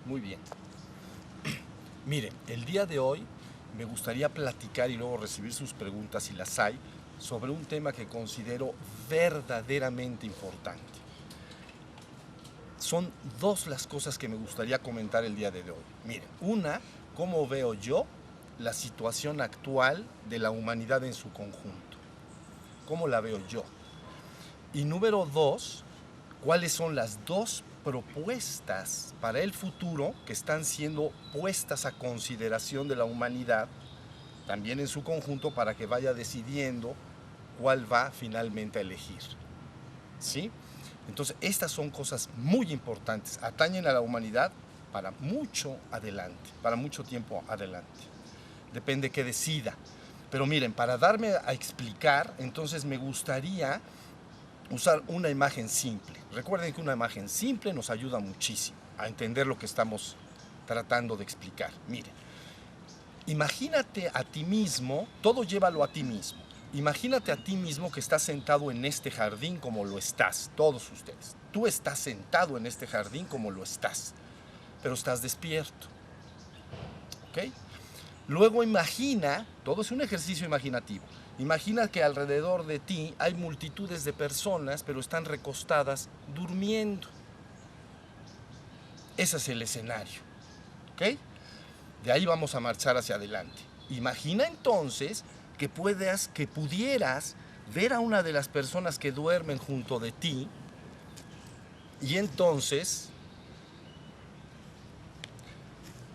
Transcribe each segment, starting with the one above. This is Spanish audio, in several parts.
Muy bien. Miren, el día de hoy me gustaría platicar y luego recibir sus preguntas si las hay sobre un tema que considero verdaderamente importante. Son dos las cosas que me gustaría comentar el día de hoy. Miren, una, cómo veo yo la situación actual de la humanidad en su conjunto. ¿Cómo la veo yo? Y número dos, cuáles son las dos propuestas para el futuro que están siendo puestas a consideración de la humanidad, también en su conjunto, para que vaya decidiendo cuál va finalmente a elegir. ¿Sí? Entonces, estas son cosas muy importantes, atañen a la humanidad para mucho adelante, para mucho tiempo adelante. Depende que decida. Pero miren, para darme a explicar, entonces me gustaría usar una imagen simple. Recuerden que una imagen simple nos ayuda muchísimo a entender lo que estamos tratando de explicar. Miren, imagínate a ti mismo, todo llévalo a ti mismo. Imagínate a ti mismo que estás sentado en este jardín como lo estás, todos ustedes. Tú estás sentado en este jardín como lo estás, pero estás despierto. ¿Ok? Luego imagina, todo es un ejercicio imaginativo. Imagina que alrededor de ti hay multitudes de personas, pero están recostadas durmiendo. Ese es el escenario. ¿Ok? De ahí vamos a marchar hacia adelante. Imagina entonces que pudieras ver a una de las personas que duermen junto de ti y entonces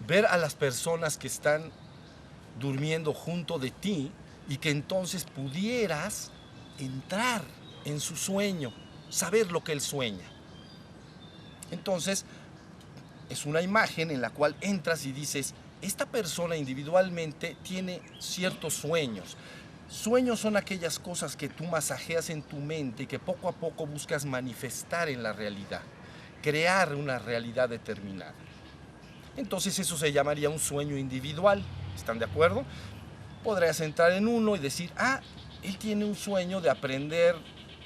ver a las personas que están durmiendo junto de ti y que entonces pudieras entrar en su sueño, saber lo que él sueña. Entonces, es una imagen en la cual entras y dices, esta persona individualmente tiene ciertos sueños. Sueños son aquellas cosas que tú masajeas en tu mente y que poco a poco buscas manifestar en la realidad, crear una realidad determinada. Entonces eso se llamaría un sueño individual. ¿Están de acuerdo? Podrías entrar en uno y decir, él tiene un sueño de aprender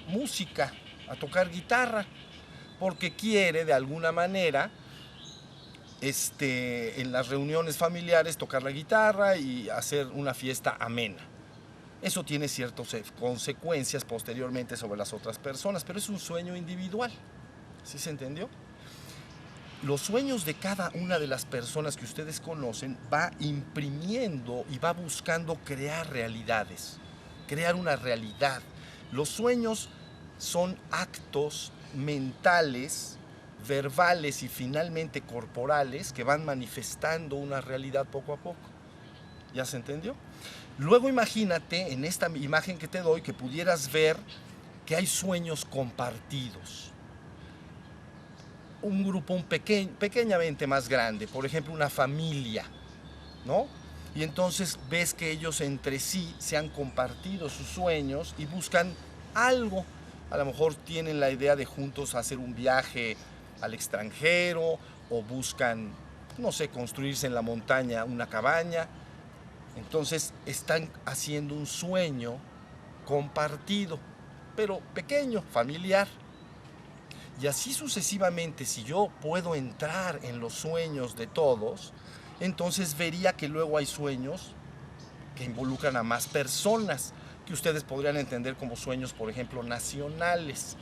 música, a tocar guitarra, porque quiere de alguna manera en las reuniones familiares tocar la guitarra y hacer una fiesta amena. Eso tiene ciertas consecuencias posteriormente sobre las otras personas, pero es un sueño individual. ¿Sí se entendió? Los sueños de cada una de las personas que ustedes conocen va imprimiendo y va buscando crear realidades, crear una realidad. Los sueños son actos mentales, verbales y finalmente corporales que van manifestando una realidad poco a poco. ¿Ya se entendió? Luego imagínate en esta imagen que te doy que pudieras ver que hay sueños compartidos. Un grupo pequeñamente más grande, por ejemplo una familia, ¿no? Y entonces ves que ellos entre sí se han compartido sus sueños y buscan algo. A lo mejor tienen la idea de juntos hacer un viaje al extranjero o buscan, no sé, construirse en la montaña una cabaña. Entonces están haciendo un sueño compartido, pero pequeño, familiar. Y así sucesivamente, si yo puedo entrar en los sueños de todos, entonces vería que luego hay sueños que involucran a más personas, que ustedes podrían entender como sueños, por ejemplo, nacionales.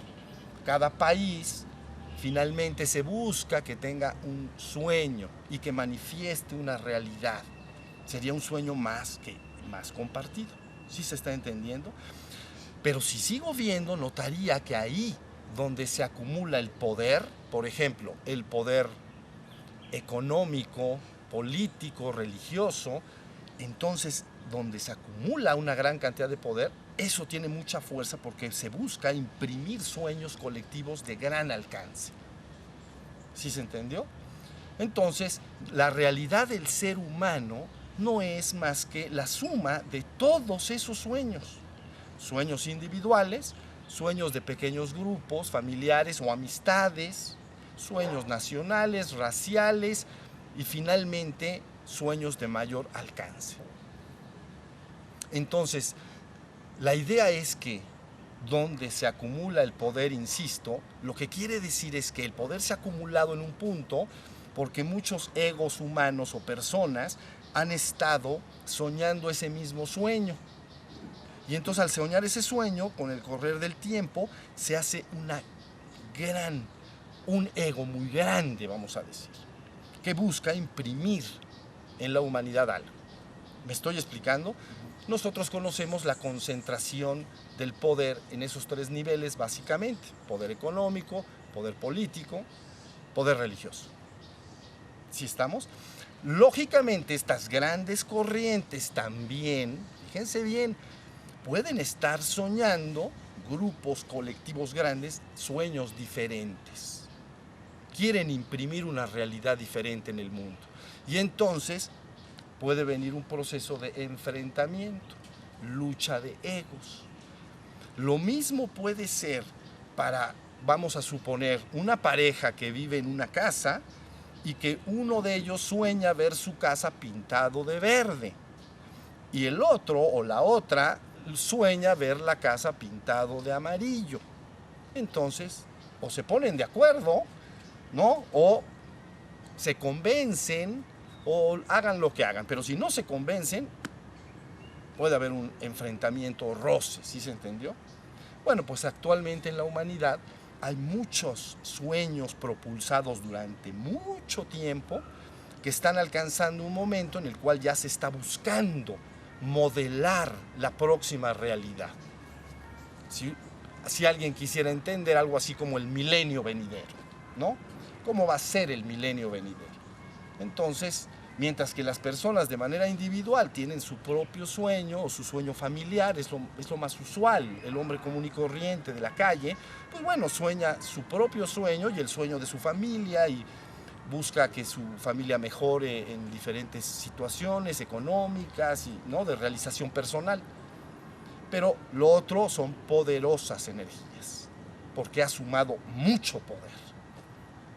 Cada país finalmente se busca que tenga un sueño y que manifieste una realidad. Sería un sueño más compartido. ¿Sí se está entendiendo? Pero si sigo viendo, notaría que ahí donde se acumula el poder, por ejemplo, el poder económico, político, religioso, entonces donde se acumula una gran cantidad de poder, eso tiene mucha fuerza porque se busca imprimir sueños colectivos de gran alcance. ¿Sí se entendió? Entonces, la realidad del ser humano no es más que la suma de todos esos sueños. Sueños individuales, sueños de pequeños grupos, familiares o amistades, sueños nacionales, raciales y finalmente sueños de mayor alcance. Entonces, la idea es que donde se acumula el poder, insisto, lo que quiere decir es que el poder se ha acumulado en un punto porque muchos egos humanos o personas han estado soñando ese mismo sueño. Y entonces al soñar ese sueño, con el correr del tiempo, se hace un ego muy grande, vamos a decir, que busca imprimir en la humanidad algo. ¿Me estoy explicando? Nosotros conocemos la concentración del poder en esos tres niveles básicamente: poder económico, poder político, poder religioso. ¿Sí estamos? Lógicamente estas grandes corrientes también, fíjense bien, pueden estar soñando, grupos colectivos grandes, sueños diferentes. Quieren imprimir una realidad diferente en el mundo. Y entonces puede venir un proceso de enfrentamiento, lucha de egos. Lo mismo puede ser para, vamos a suponer, una pareja que vive en una casa y que uno de ellos sueña ver su casa pintado de verde y el otro o la otra sueña ver la casa pintado de amarillo. Entonces, o se ponen de acuerdo, ¿no? O se convencen o hagan lo que hagan, pero si no se convencen, puede haber un enfrentamiento o roce, ¿sí se entendió? Bueno, pues actualmente en la humanidad hay muchos sueños propulsados durante mucho tiempo que están alcanzando un momento en el cual ya se está buscando modelar la próxima realidad. Si alguien quisiera entender algo así como el milenio venidero, ¿no? ¿Cómo va a ser el milenio venidero? Entonces, mientras que las personas de manera individual tienen su propio sueño o su sueño familiar, es lo más usual, el hombre común y corriente de la calle, pues bueno, sueña su propio sueño y el sueño de su familia y busca que su familia mejore en diferentes situaciones económicas y, ¿no?, de realización personal. Pero lo otro son poderosas energías, porque ha sumado mucho poder.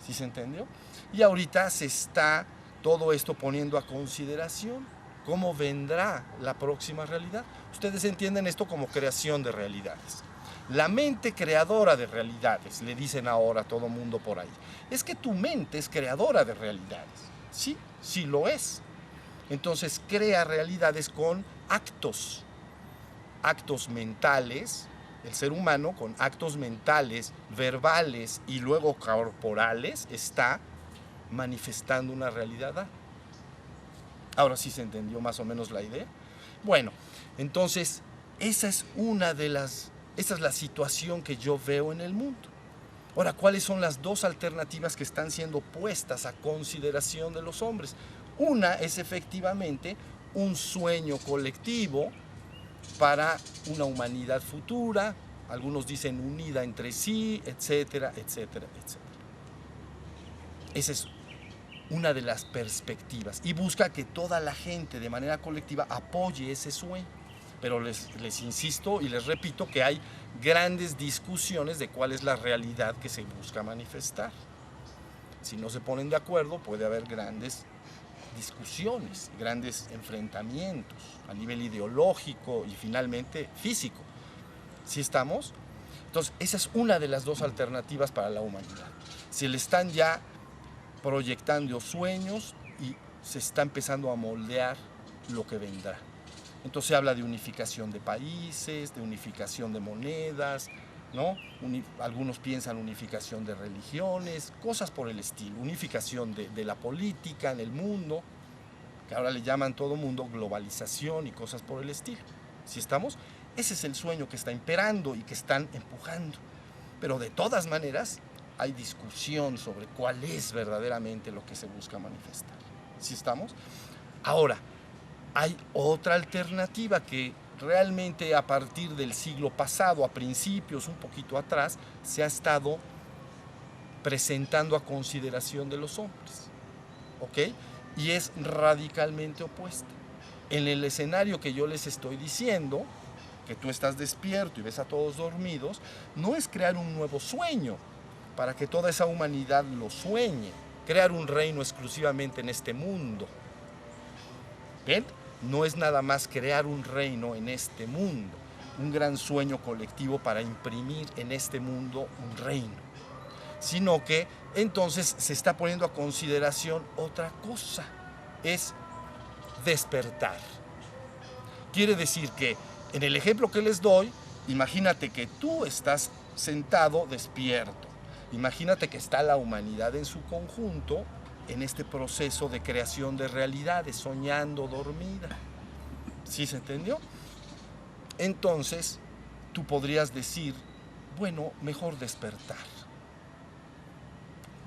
¿Sí se entendió? Y ahorita se está todo esto poniendo a consideración cómo vendrá la próxima realidad. Ustedes entienden esto como creación de realidades. La mente creadora de realidades, le dicen ahora a todo mundo por ahí. Es que tu mente es creadora de realidades. Sí, sí lo es. Entonces crea realidades con actos mentales. El ser humano con actos mentales, verbales y luego corporales está manifestando una realidad. Ahora sí se entendió más o menos la idea. Bueno, entonces esa es la situación que yo veo en el mundo. Ahora, ¿cuáles son las dos alternativas que están siendo puestas a consideración de los hombres? Una es efectivamente un sueño colectivo para una humanidad futura, algunos dicen unida entre sí, etcétera, etcétera, etcétera. Esa es una de las perspectivas y busca que toda la gente de manera colectiva apoye ese sueño. Pero les insisto y les repito que hay grandes discusiones de cuál es la realidad que se busca manifestar. Si no se ponen de acuerdo, puede haber grandes discusiones, grandes enfrentamientos a nivel ideológico y finalmente físico. ¿Sí estamos? Entonces, esa es una de las dos alternativas para la humanidad. Se le están ya proyectando sueños y se está empezando a moldear lo que vendrá. Entonces se habla de unificación de países, de unificación de monedas, ¿no? Algunos piensan unificación de religiones, cosas por el estilo, unificación de la política en el mundo, que ahora le llaman todo mundo globalización y cosas por el estilo. ¿Sí estamos? Ese es el sueño que está imperando y que están empujando. Pero de todas maneras hay discusión sobre cuál es verdaderamente lo que se busca manifestar. ¿Sí estamos? Ahora, hay otra alternativa que realmente a partir del siglo pasado, a principios, un poquito atrás, se ha estado presentando a consideración de los hombres, ¿ok? Y es radicalmente opuesta. En el escenario que yo les estoy diciendo, que tú estás despierto y ves a todos dormidos, no es crear un nuevo sueño para que toda esa humanidad lo sueñe, crear un reino exclusivamente en este mundo. ¿Ven? No es nada más crear un reino en este mundo, un gran sueño colectivo para imprimir en este mundo un reino. sino que entonces se está poniendo a consideración otra cosa, es despertar. Quiere decir que en el ejemplo que les doy, imagínate que tú estás sentado despierto, imagínate que está la humanidad en su conjunto en este proceso de creación de realidades, soñando dormida. ¿Sí se entendió? Entonces, tú podrías decir, bueno, mejor despertar.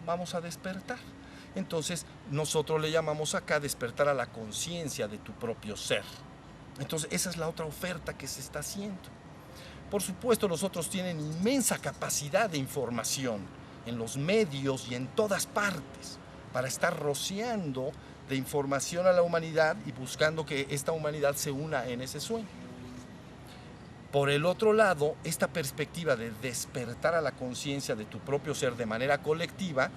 Vamos a despertar. Entonces, nosotros le llamamos acá despertar a la conciencia de tu propio ser. Entonces, esa es la otra oferta que se está haciendo. Por supuesto, los otros tienen inmensa capacidad de información en los medios y en todas partes para estar rociando de información a la humanidad y buscando que esta humanidad se una en ese sueño. Por el otro lado, esta perspectiva de despertar a la conciencia de tu propio ser de manera colectiva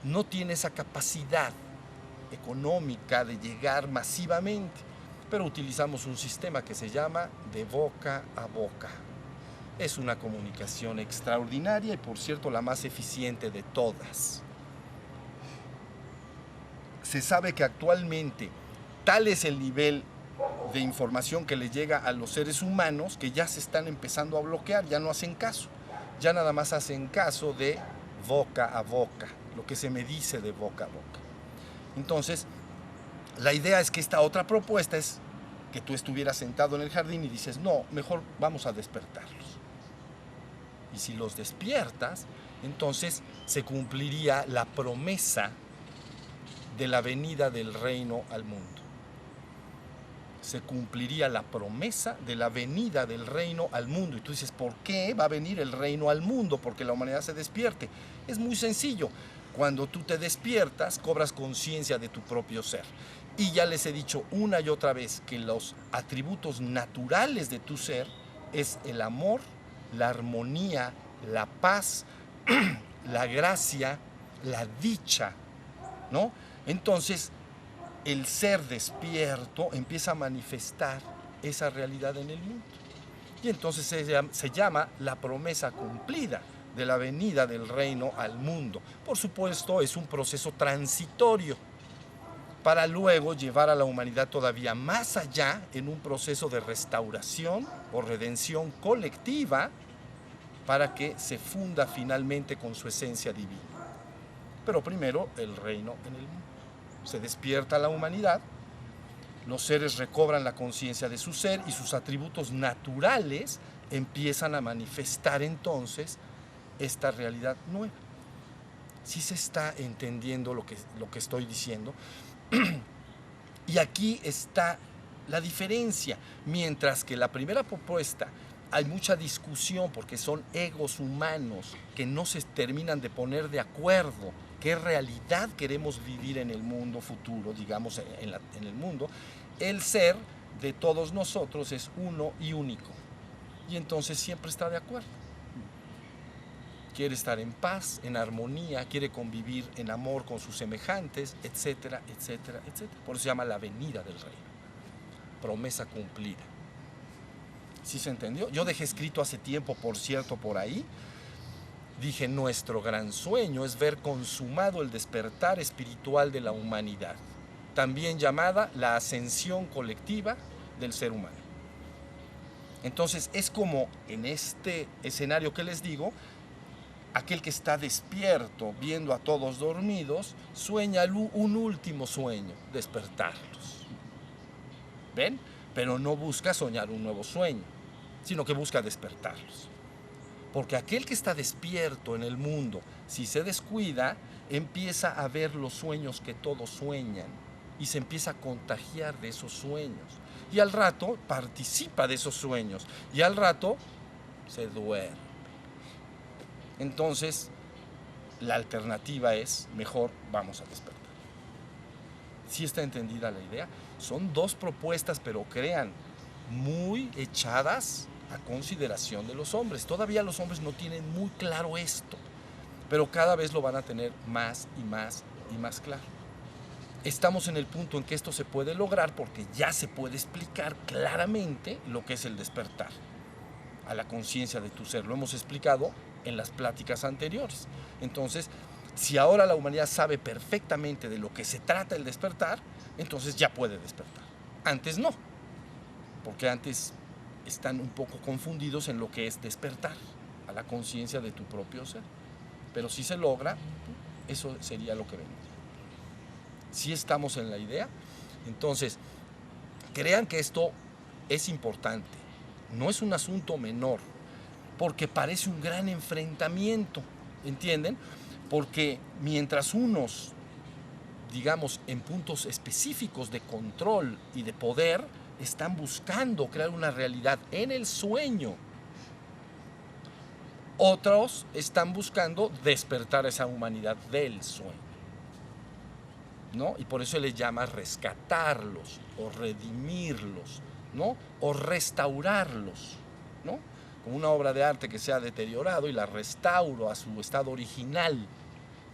no tiene esa capacidad económica de llegar masivamente, pero utilizamos un sistema que se llama de boca a boca. Es una comunicación extraordinaria y, por cierto, la más eficiente de todas. Se sabe que actualmente tal es el nivel de información que le llega a los seres humanos que ya se están empezando a bloquear, ya no hacen caso, ya nada más hacen caso de boca a boca, lo que se me dice de boca a boca. Entonces, la idea es que esta otra propuesta es que tú estuvieras sentado en el jardín y dices, no, mejor vamos a despertarlos. Y si los despiertas, entonces se cumpliría la promesa de la venida del reino al mundo. Se cumpliría la promesa de la venida del reino al mundo. Y tú dices, ¿por qué va a venir el reino al mundo? Porque la humanidad se despierte. Es muy sencillo. Cuando tú te despiertas, cobras conciencia de tu propio ser. Y ya les he dicho una y otra vez que los atributos naturales de tu ser es el amor, la armonía, la paz, la gracia, la dicha, ¿no? Entonces, el ser despierto empieza a manifestar esa realidad en el mundo. Y entonces se llama la promesa cumplida de la venida del reino al mundo. Por supuesto, es un proceso transitorio para luego llevar a la humanidad todavía más allá en un proceso de restauración o redención colectiva para que se funda finalmente con su esencia divina. Pero primero, el reino en el mundo. Se despierta la humanidad, los seres recobran la conciencia de su ser y sus atributos naturales empiezan a manifestar entonces esta realidad nueva. ¿Sí se está entendiendo lo que estoy diciendo? Y aquí está la diferencia. Mientras que la primera propuesta hay mucha discusión porque son egos humanos que no se terminan de poner de acuerdo qué realidad queremos vivir en el mundo futuro, digamos en el mundo, el ser de todos nosotros es uno y único. Y entonces siempre está de acuerdo. Quiere estar en paz, en armonía, quiere convivir en amor con sus semejantes, etcétera, etcétera, etcétera. Por eso se llama la venida del reino. Promesa cumplida. ¿Sí se entendió? Yo dejé escrito hace tiempo, por cierto, por ahí. Dije, nuestro gran sueño es ver consumado el despertar espiritual de la humanidad, también llamada la ascensión colectiva del ser humano. Entonces, es como en este escenario que les digo, aquel que está despierto, viendo a todos dormidos, sueña un último sueño, despertarlos. ¿Ven? Pero no busca soñar un nuevo sueño, sino que busca despertarlos. Porque aquel que está despierto en el mundo, si se descuida, empieza a ver los sueños que todos sueñan y se empieza a contagiar de esos sueños. Y al rato participa de esos sueños y al rato se duerme. Entonces, la alternativa es, mejor vamos a despertar. ¿Sí está entendida la idea? Son dos propuestas, pero crean, muy echadas a consideración de los hombres. Todavía los hombres no tienen muy claro esto, pero cada vez lo van a tener más y más y más claro. Estamos en el punto en que esto se puede lograr porque ya se puede explicar claramente lo que es el despertar a la conciencia de tu ser. Lo hemos explicado en las pláticas anteriores. Entonces, si ahora la humanidad sabe perfectamente de lo que se trata el despertar, entonces ya puede despertar. Antes no, porque antes están un poco confundidos en lo que es despertar a la conciencia de tu propio ser. Pero si se logra, eso sería lo que vendría. Si estamos en la idea, entonces, crean que esto es importante, no es un asunto menor, porque parece un gran enfrentamiento, ¿entienden? Porque mientras unos, digamos, en puntos específicos de control y de poder, están buscando crear una realidad en el sueño, otros están buscando despertar esa humanidad del sueño, ¿no? Y por eso se les llama rescatarlos o redimirlos, ¿no? O restaurarlos, ¿no? Como una obra de arte que se ha deteriorado y la restauro a su estado original,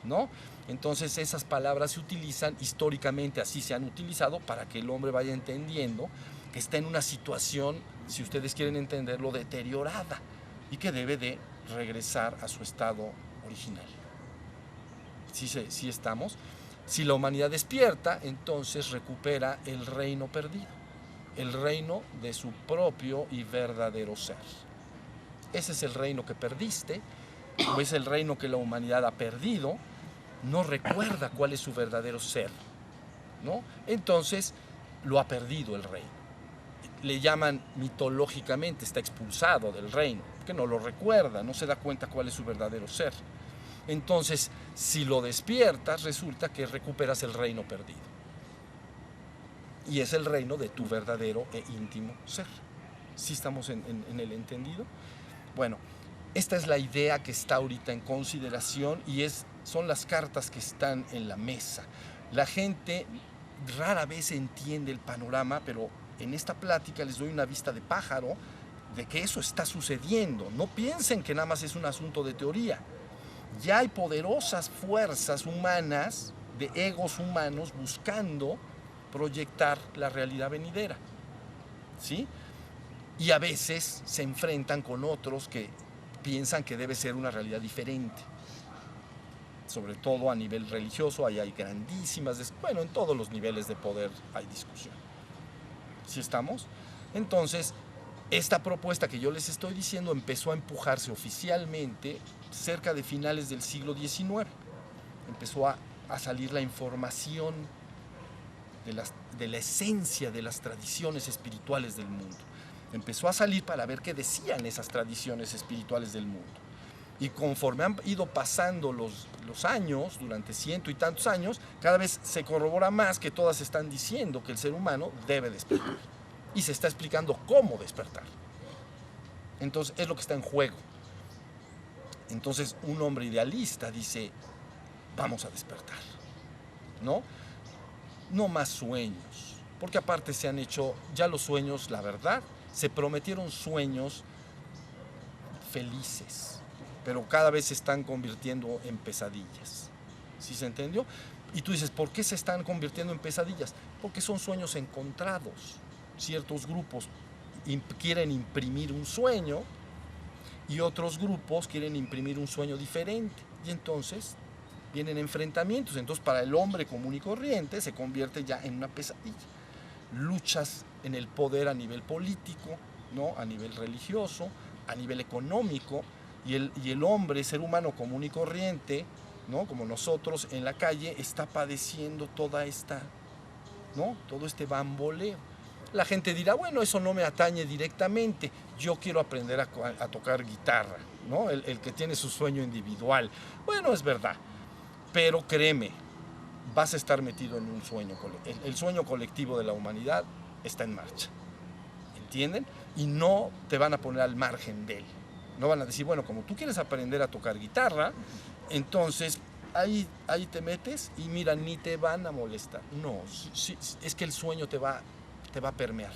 ¿no? Entonces esas palabras se utilizan históricamente, así se han utilizado para que el hombre vaya entendiendo que está en una situación, si ustedes quieren entenderlo, deteriorada y que debe de regresar a su estado original. ¿Sí estamos? Si la humanidad despierta, entonces recupera el reino perdido, el reino de su propio y verdadero ser. Ese es el reino que perdiste, o es el reino que la humanidad ha perdido, no recuerda cuál es su verdadero ser, ¿no? Entonces lo ha perdido el reino. Le llaman mitológicamente, está expulsado del reino, que no lo recuerda, no se da cuenta cuál es su verdadero ser. Entonces, si lo despiertas, resulta que recuperas el reino perdido. Y es el reino de tu verdadero e íntimo ser. ¿Sí estamos en el entendido? Bueno, esta es la idea que está ahorita en consideración y son las cartas que están en la mesa. La gente rara vez entiende el panorama, pero en esta plática les doy una vista de pájaro de que eso está sucediendo. No piensen que nada más es un asunto de teoría. Ya hay poderosas fuerzas humanas, de egos humanos, buscando proyectar la realidad venidera, ¿sí? Y a veces se enfrentan con otros que piensan que debe ser una realidad diferente. Sobre todo a nivel religioso, ahí hay grandísimas, bueno, en todos los niveles de poder hay discusión. ¿Sí estamos? Entonces, esta propuesta que yo les estoy diciendo empezó a empujarse oficialmente cerca de finales del siglo XIX. Empezó a salir la información de la esencia de las tradiciones espirituales del mundo. Empezó a salir para ver qué decían esas tradiciones espirituales del mundo. Y conforme han ido pasando los años, durante 100 y tantos años, cada vez se corrobora más que todas están diciendo que el ser humano debe despertar. Y se está explicando cómo despertar. Entonces, es lo que está en juego. Entonces, un hombre idealista dice, vamos a despertar, ¿no? No más sueños, porque aparte se han hecho ya los sueños, la verdad, se prometieron sueños felices, pero cada vez se están convirtiendo en pesadillas. ¿Sí se entendió? Y tú dices, ¿por qué se están convirtiendo en pesadillas? Porque son sueños encontrados. Ciertos grupos quieren imprimir un sueño y otros grupos quieren imprimir un sueño diferente. Y entonces vienen enfrentamientos. Entonces, para el hombre común y corriente se convierte ya en una pesadilla. Luchas en el poder a nivel político, ¿no? A nivel religioso, a nivel económico, y el hombre, ser humano común y corriente, ¿no? Como nosotros en la calle, está padeciendo toda esta, ¿no? Todo este bamboleo. La gente dirá, bueno, eso no me atañe directamente, yo quiero aprender a tocar guitarra, ¿no? El que tiene su sueño individual. Bueno, es verdad, pero créeme, vas a estar metido en un sueño. El sueño colectivo de la humanidad está en marcha, ¿entienden? Y no te van a poner al margen de él. No van a decir, bueno, como tú quieres aprender a tocar guitarra, entonces ahí te metes y mira, ni te van a molestar. No, es que el sueño te va a permear.